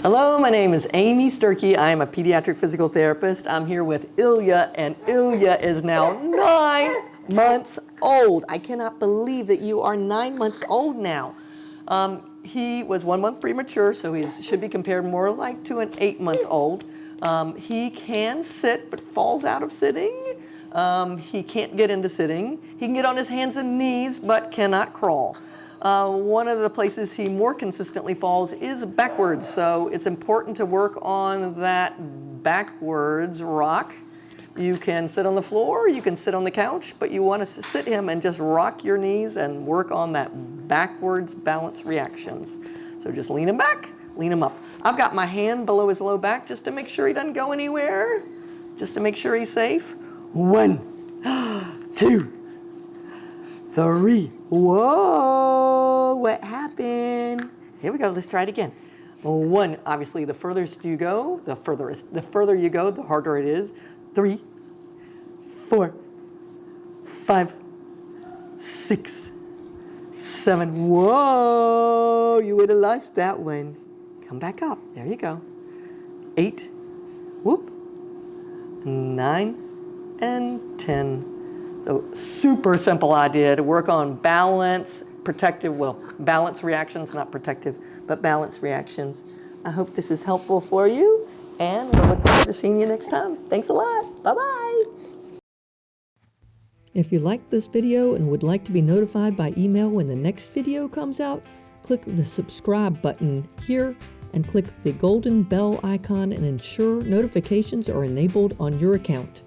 Hello, my name is Amy Sturkey. I am a pediatric physical therapist. I'm here with Ilya, and Ilya is now 9 months old. I cannot believe that you are 9 months old now. He was 1 month premature, so he should be compared more like to an 8-month-old. He can sit, but falls out of sitting. He can't get into sitting. He can get on his hands and knees, but cannot crawl. One of the places he more consistently falls is backwards, so it's important to work on that backwards rock. You can sit on the floor, you can sit on the couch, but you want to sit him and just rock your knees and work on that backwards balance reactions. So just lean him back, lean him up. I've got my hand below his low back just to make sure he doesn't go anywhere, just to make sure he's safe. 1, 2, 3. Whoa, what happened? Here we go, let's try it again. 1, obviously the furthest you go, the further you go, the harder it is. 3, 4, 5, 6, 7. Whoa, you would have lost that one. Come back up, there you go. 8, whoop, 9, and 10. So super simple idea to work on balance, balance reactions, not protective, but balance reactions. I hope this is helpful for you, and we'll look forward to seeing you next time. Thanks a lot. Bye-bye. If you liked this video and would like to be notified by email when the next video comes out, click the subscribe button here and click the golden bell icon and ensure notifications are enabled on your account.